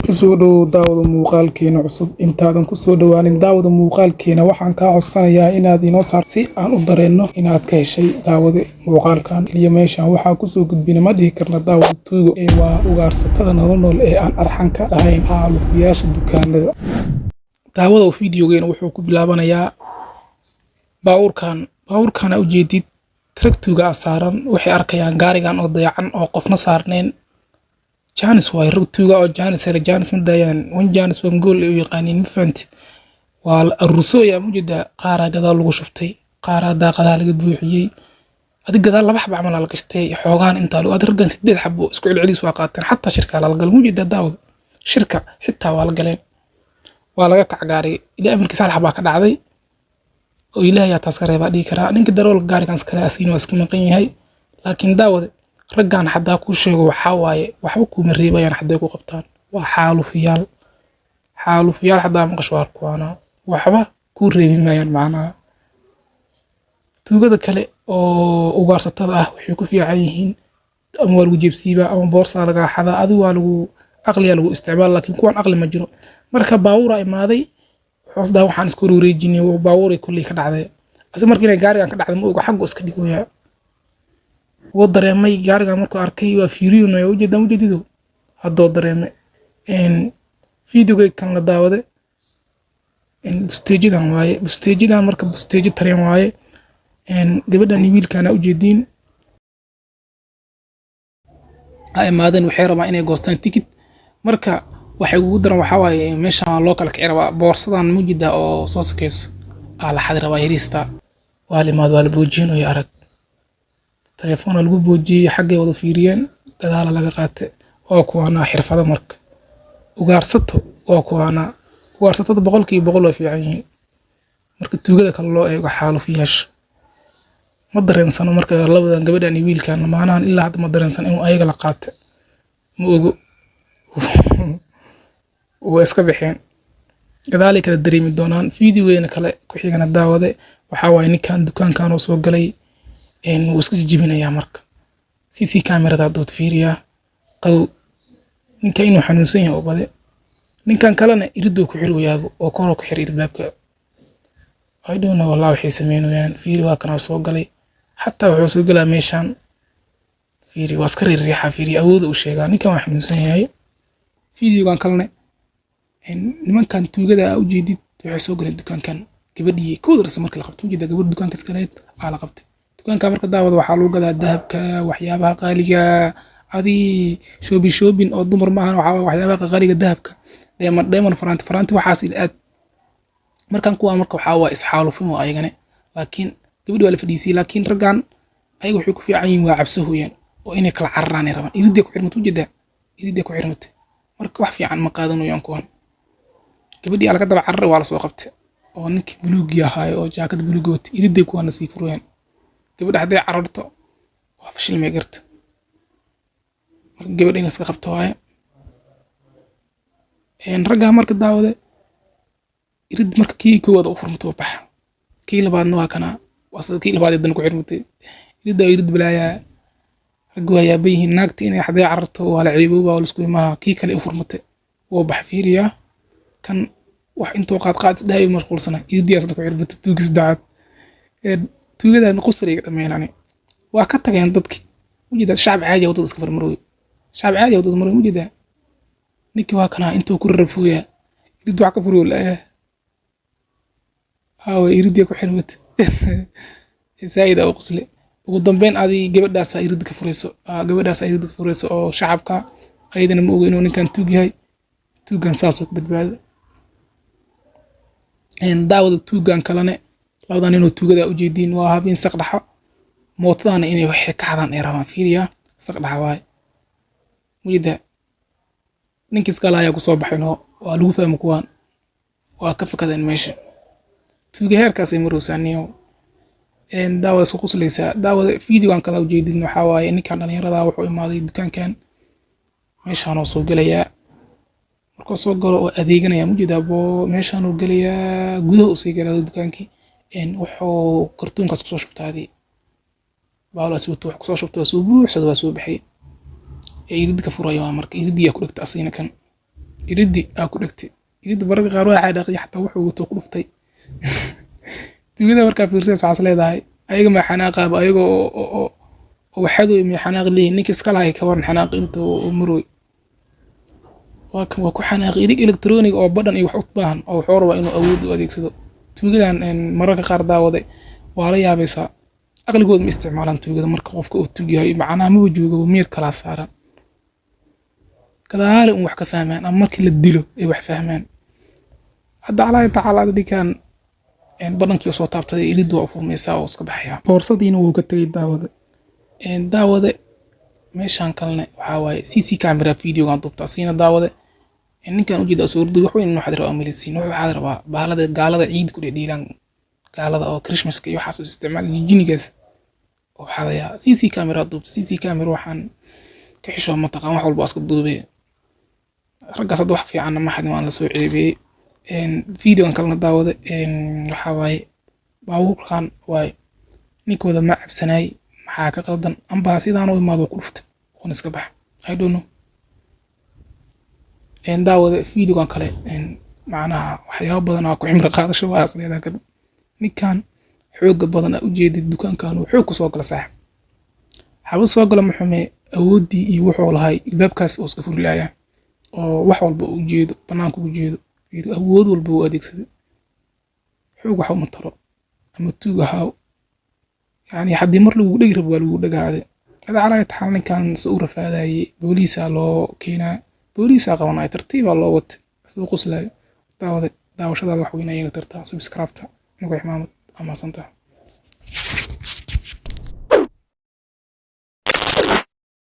kusoo dhowow daawada muuqaalkeena cusub. Intaadan kusoo dhowaanin daawada muuqaalkeena, waxaan kaa codsanayaa inaad inoo saar si aan u dareenno inaad ka heshay daawada muuqaalkan. Kaliya meeshan waxaa kusoo gudbina ma dhihi karna daawada tuugo ee waa ugaarsatada nolol ee aan arxanka lahayn xaalufiyaasha dukaanada. daawada fiidiyogeena wuxuu ku bilaabanayaa baawurkan u jeedid tragtuga saaran. waxay arkayaan gaarigan oo dayacan oo qofna saarneen. Janis way rugtuga oo Janis ma dayaan wan Janis wan gool u yaqaanin mafant waa aruso ya mujida qaara gadaal lagu shubtay qaara daaqadaha laga buuxiyay adig gadaal laba xab camal la gashtay xoogaan inta loo adargan 8 xabo isku celcelis waa qaateen xataa shirka la gal mujida daawad shirka xitaa waa la galeen waa laga kac gaari ilaa amarkiisa hal xaba ka dhacday oo ilaahay yaa taas ka reeba dhigi karaa ninka darool gaarigan iskale asiin waa iska maqan yahay laakiin daawad raggan hadaa ku sheego waxa waaye waxba ku mareebayaan haday ku qabtaan waa xaalufiyaal hadaa maqasho arkuwana waxba ku reebi maayaan macnaha tuugada kale oo ugaarsatada ah waxay ku fiican yihiin ama waa lagu jeebsiiba ama boorsa laga xada adigu waa lagu aqliya lagu isticmaal laakiin kuwan aqli ma jiro marka baawura imaaday hoosda waxaan isku wareejinay baawuray kulli ka dhacday asii markii gaarigan ka dhacday ma oga xaq iska dhigoya wuu dareemay gaariga markuu arkay waa fiiriyay oo ujeedido hadoo dareemay fiidiyowga kan la daawaday busteejidan marka busteeji tareen waaye gabadhan wiilkana u jeedin ay maadan waxay rabaan inay goostaan ticket marka waxay ugu daran waxa waaye meeshan loo kala kiciraba boorsadan mujida oo soo sakeyso la xad rabaa yariista waa limaad waa la boojinayo arag telefoon lagu boojiyay xagee wada fiiriyeen gadaal laga qaatay oo kuwana xirfado marka ugaarsato oo kuwana ugaarsatada 100% waa fiican yihiin marka tuugada kale loo eego xaalufiyaasha ma dareensano marka labadan gabadhan iyo wiilkan maanahan ilaa hadda ma dareensan inuu ayaga la qaatay ma ogo waa iska bixeen gadaal kala dareemi doonaan fiidiyogeena kale ku xigana daawade waxa waaye ninkan dukaankan oo soo galay wuu iska jibinayaa marka CC kamerada dood fiiriya qaw ninka inuu xanuunsan yahay oo bade ninkan kalena irido ku xirwayaabo oo koro ku xir irbaabka I don't know wallahi waxay sameynayaan fiiri waa kana soo galay hatta wuxuu soo galaa meeshan fiiri waa iska riixa fiiri awood u sheegaa ninkan waa xanuunsan yahay fiidiyogan kalena nimankan tuugada u jeedid waxay soo galeen dukaankan gabadhii koodarsa markii la qabto ujeeda gabadh dukaanka iska leed la qabtay dukaanka marka daawada waxa lagu gadaa dahabka waxyaabaha qaaliga adi shoobin oo dumar ma ahan waxyaabaha qaaliga dahabka diamond faranti waxaas ilaad markan kuwa marka waxa waa isxaalufin oo ayagana laakiin gabadhii waa la fadhiisay laakiin raggan ayagu waxay ku fiican yihiin waa cabso hooyaan oo inay kala cararaan rabaan iridii ku xirmato ujeeda iridii ku xirmatay marka wax fiican ma qaadanayaan kuwan gabadhii laga daba carar waa la soo qabtay oo ninkii buluugi ahaa oo jaakad buluugi watay iridii kuwana sii furayaan gabadha haday cararto waa fashil ma garta marka gabadha in iska qabto waaye ragga marka daawada irid marka kii koowaad u furmato bax kii labaadna waa kana wasad kii labaad dan ku xirmatay irid balaaya ragga waa yaabayeen naagta inay haday cararto waa la ciibooba oo isku imaha kii kale u furmatay oo bax fiiriya kan wax intuu qaad dhahay mashquulsana iridiyaasna ku xirmatay tuugis daacad tuugadan qosriga dhameynani waa ka tageen dadkii wajida shacab caadi ah wadada iska farmaroy shacab caadi ah wadada maroy wajida ninki waa kana intuu ku rarfuya irid wax ka furo la iridiya ku xirmat saayida oo qosle ugu dambeyn adi gabadhaas irid ka fureyso oo shacabka ayadana ma ogo inuu ninkan tuug yahay tuugan saas ku badbaado daawada tuugan kalena labadan inuu tuugada u jeedin waa habeen saqdhaxo mootadana inay wax ka xadaan ay rabaan fiiriya saqdhaxa waay wida ninkiis kale ayaa ku soo baxayno waa lagu fahmo kuwan waa ka fakadeen meesha tuuga heerkaas ay maroosaniyo daawada isku qoslaysa daawada fiidiyogan kale u jeedin waxa waaye ninkan dhalinyarada wuxuu imaaday dukaankan meeshaan oo soo galaya markuu soo galo oo adeeganaya mujida meeshaan uu galaya gudaha u sii galay dukaankii wuxuu kartoonkaas ku soo shubtaaday baawlaas wuxuu wax ku soo shubtay soo buuxsada waa soo baxay iridka furayo marka iridiya ku dhigta asina kan iriddi aa ku dhegtay iridda bararka qaar waxaa dhaqay xataa wuxuu wato ku dhuftay tuugada markaa fiirsaysa waxaas leedahay ayaga ma xanaaqaaba ayaga oo waxaadooy ma xanaaq leeyihin ninka iska lahay ka waran xanaaq inta oo maroy waa kan waa ku xanaaqi irig elektronic oo badhan iyo wax u baahan oo wuxuu rabaa inuu awood u adeegsado tuugadan mararka qaar daawaday waa la yaabaysaa aqligood ma isticmaalaan tuugada marka qofka uu tuug yahay macnaha maba joogaba miyir kala saaran gadaale un wax ka fahmaan ama markii la dilo ay wax fahmaan hadda calaahi tacaala dadkan badankii soo taabtaday ilidu waa u furmaysaa oo iska baxaya boorsadiina wuu ka tegay daawade meeshaan kalena waxaa waaye cc camera videogan duubta asiina daawade ninkan ujeeda soo orday wax weyn waxaad rabaa milisiin waxaad rabaa bahalada gaalada ciid ku dhedheelaan gaalada oo christmaska iyo waxaas u isticmaal jinigaas oo xadaya cc camera duubta cc camera waxaan ka xisho mataqaan wax walba iska duubay raggaas hadda wax fiican ma xadin waan la soo ceebiyey videogan kalena daawade waxaa waaye baabuurkan waaye ninkooda ma cabsanay maxaa ka qaldan amba sidaan u imaado ku dhufta oo iska bax I don't know daawada videogan kale macnaha waxyaabo badan oo ku ximra qaadasho waa asleedaa ka ninkan xoog badan u jeedid dukaankan uu xoog ku soo gala saaxib xaba soo gala maxume awoodii iyo wuxuu lahay albaabkaas oo iska furi laaya oo wax walba u jeedo banaanka u jeedo awood walba uu adeegsaday xoog waxa uma taro ama tuuga haaw يعني حد مر لو دغ رب لو دغاade hada calaa taxal ninkan soo rafaadayay booliisa loo keenaa booliisa qabanay tartiib loo wad soo qoslay daawashadaada wax weyn ayay tartaa subscribe-ta nagu xamaamad ama santa